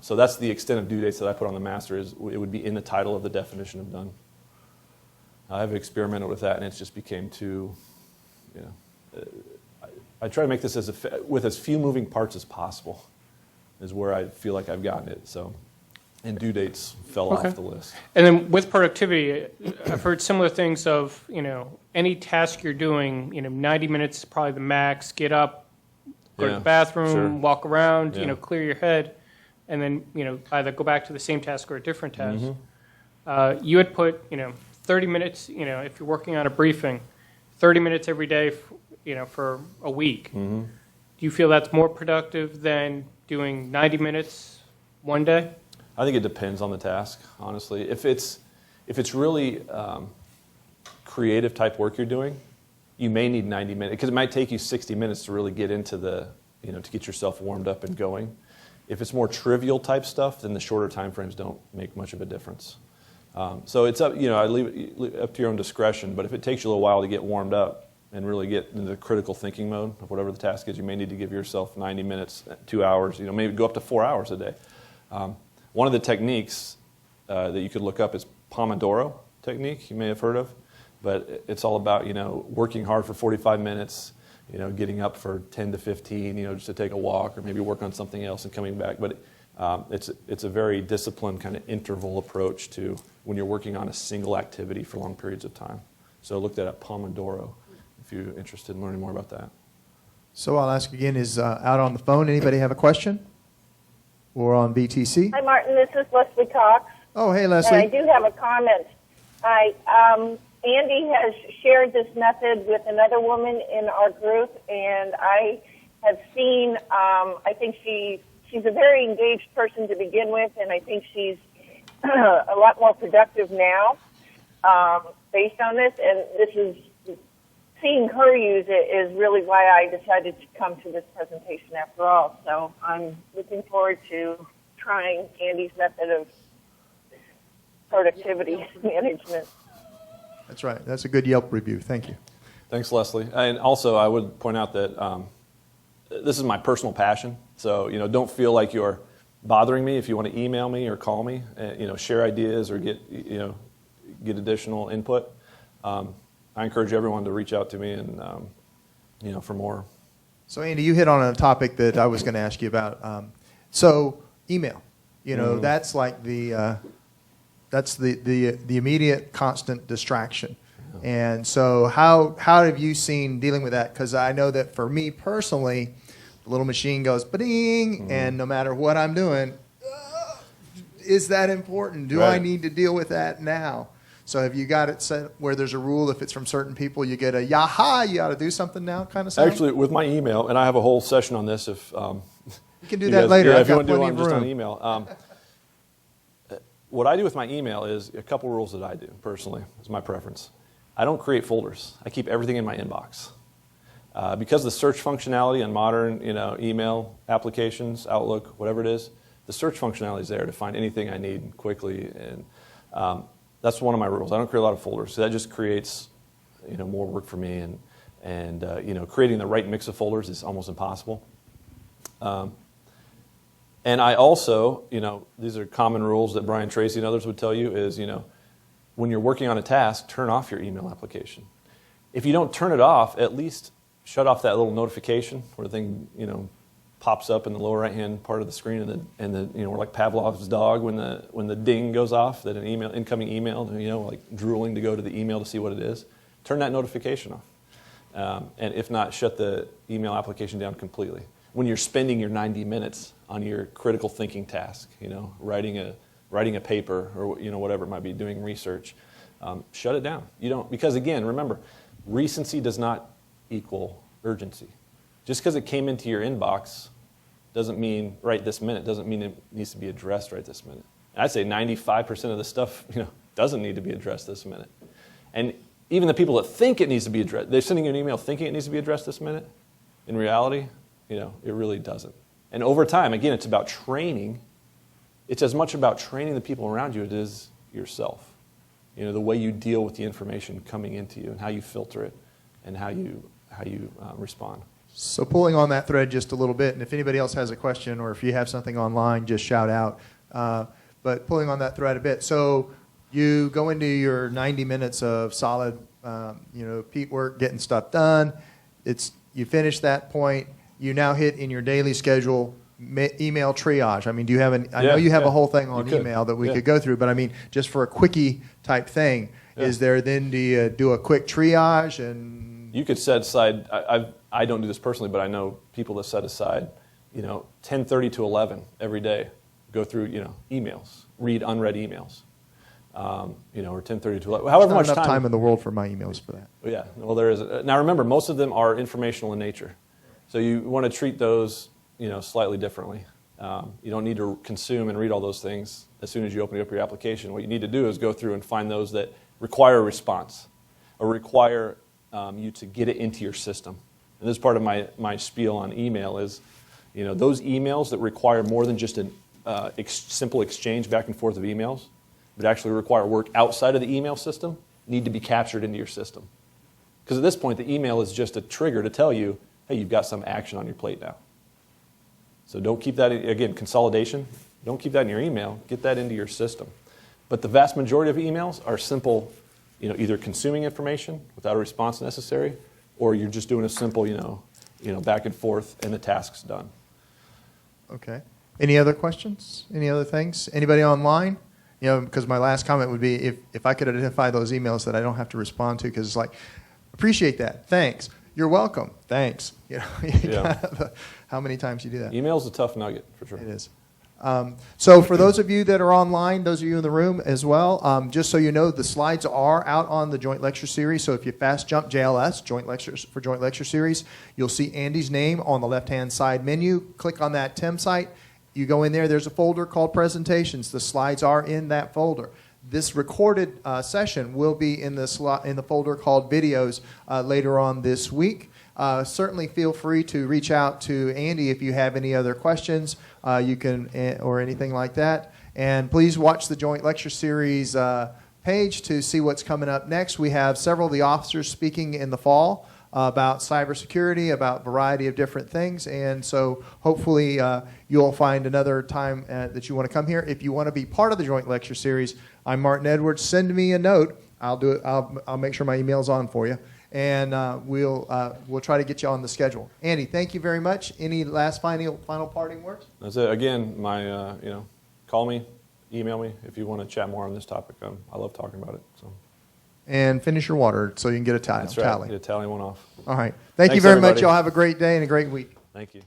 So that's the extent of due dates that I put on the master. It would be in the title of the definition of done. I've experimented with that, and it's just became too, I try to make this with as few moving parts as possible is where I feel like I've gotten it. So, and due dates fell off the list. And then with productivity, I've heard similar things of, any task you're doing, 90 minutes is probably the max. Get up, go to the bathroom, walk around, clear your head, and then, either go back to the same task or a different task. Mm-hmm. You had put, 30 minutes, if you're working on a briefing, 30 minutes every day, for a week. Mm-hmm. Do you feel that's more productive than doing 90 minutes one day? I think it depends on the task, honestly. If it's really creative type work you're doing, you may need 90 minutes, because it might take you 60 minutes to really get into to get yourself warmed up and going. If it's more trivial type stuff, then the shorter time frames don't make much of a difference. So it's up, I leave it up to your own discretion, but if it takes you a little while to get warmed up and really get into the critical thinking mode of whatever the task is, you may need to give yourself 90 minutes, 2 hours, maybe go up to 4 hours a day. One of the techniques that you could look up is Pomodoro technique, you may have heard of. but it's all about, working hard for 45 minutes, getting up for 10 to 15, just to take a walk or maybe work on something else and coming back. But it's a very disciplined kind of interval approach to when you're working on a single activity for long periods of time. So look that up, Pomodoro, if you're interested in learning more about that. So I'll ask again, is out on the phone, anybody have a question? Or on BTC? Hi, Martin. This is Leslie Cox. Oh, hey, And I Leslie. do have a comment. Andy has shared this method with another woman in our group, and I have seen, I think she's a very engaged person to begin with, and I think she's a lot more productive now based on this. And this is, seeing her use it is really why I decided to come to this presentation after all. So I'm looking forward to trying Andy's method of productivity management. That's right. That's a good Yelp review. Thank you. Thanks, Leslie. And also, I would point out that this is my personal passion. So, don't feel like you're bothering me. If you want to email me or call me, share ideas or get additional input. I encourage everyone to reach out to me and, for more. So, Andy, you hit on a topic that I was going to ask you about. So, email. That's like that's the immediate constant distraction. And so how have you seen dealing with that? Because I know that for me personally, the little machine goes ba-ding, and no matter what I'm doing, is that important? Do I need to deal with that now? So have you got it set where there's a rule, if it's from certain people, you get a yaha, you got to do something now kind of sound? Actually, with my email, and I have a whole session on this if you can do that later. Yeah, I've if you got want to do plenty one of just on room. email. What I do with my email is a couple rules that I do personally. It's my preference. I don't create folders. I keep everything in my inbox. Because the search functionality on modern email applications, Outlook, whatever it is, the search functionality is there to find anything I need quickly. And that's one of my rules. I don't create a lot of folders. So that just creates more work for me. And creating the right mix of folders is almost impossible. And I also, these are common rules that Brian Tracy and others would tell you is, when you're working on a task, turn off your email application. If you don't turn it off, at least shut off that little notification where the thing, pops up in the lower right-hand part of the screen, and we're like Pavlov's dog when the ding goes off, that an incoming email, like drooling to go to the email to see what it is. Turn that notification off, and if not, shut the email application down completely. When you're spending your 90 minutes on your critical thinking task, writing a paper or whatever it might be, doing research, shut it down. Because again, remember, recency does not equal urgency. Just because it came into your inbox doesn't mean right this minute, doesn't mean it needs to be addressed right this minute. I'd say 95% of the stuff doesn't need to be addressed this minute. And even the people that think it needs to be addressed, they're sending you an email thinking it needs to be addressed this minute. In reality, it really doesn't. And over time, again, it's about training. It's as much about training the people around you as it is yourself. The way you deal with the information coming into you and how you filter it and how you respond. So pulling on that thread just a little bit, and if anybody else has a question or if you have something online, just shout out. But pulling on that thread a bit, so you go into your 90 minutes of solid, peat work, getting stuff done. You finish that point. You now hit in your daily schedule email triage. I mean, do you have I know you have a whole thing on email that we could go through, but I mean, just for a quickie type thing, is there then, do you do a quick triage? And you could set aside, I don't do this personally, but I know people that set aside, 10:30 to 11 every day, go through, emails, read unread emails, or 10:30 to 11. However much There's not enough time in the world for my emails for that. Yeah, well, there is. Now remember, most of them are informational in nature. So you want to treat those, slightly differently. You don't need to consume and read all those things as soon as you open up your application. What you need to do is go through and find those that require a response or require you to get it into your system. And this is part of my spiel on email is, those emails that require more than just a simple exchange back and forth of emails, but actually require work outside of the email system, need to be captured into your system. Because at this point, the email is just a trigger to tell you, hey, you've got some action on your plate now. So don't keep that, again, consolidation. Don't keep that in your email. Get that into your system. But the vast majority of emails are simple either consuming information without a response necessary, or you're just doing a simple, back and forth, and the task's done. Okay. Any other questions? Any other things? Anybody online? Because my last comment would be if I could identify those emails that I don't have to respond to, because it's like, appreciate that. Thanks. You're welcome. Thanks. How many times you do that? Email's a tough nugget, for sure. It is. So for those of you that are online, those of you in the room as well, just so you know, the slides are out on the Joint Lecture Series. So if you fast jump JLS, Joint Lecture Series, you'll see Andy's name on the left-hand side menu. Click on that TIM site. You go in there. There's a folder called Presentations. The slides are in that folder. This recorded session will be in the folder called Videos later on this week. Certainly feel free to reach out to Andy if you have any other questions you can or anything like that. And please watch the Joint Lecture Series page to see what's coming up next. We have several of the officers speaking in the fall about cybersecurity, about a variety of different things. And so hopefully you'll find another time that you want to come here. If you want to be part of the Joint Lecture Series, I'm Martin Edwards. Send me a note. I'll do it. I'll make sure my email's on for you. And we'll try to get you on the schedule. Andy, thank you very much. Any last final parting words? That's it. Again, call me, email me if you want to chat more on this topic. I love talking about it. So. And finish your water so you can get a tally. That's right. Get a tally one off. All right. Thank you Thanks, very everybody. much. Y'all have a great day and a great week. Thank you.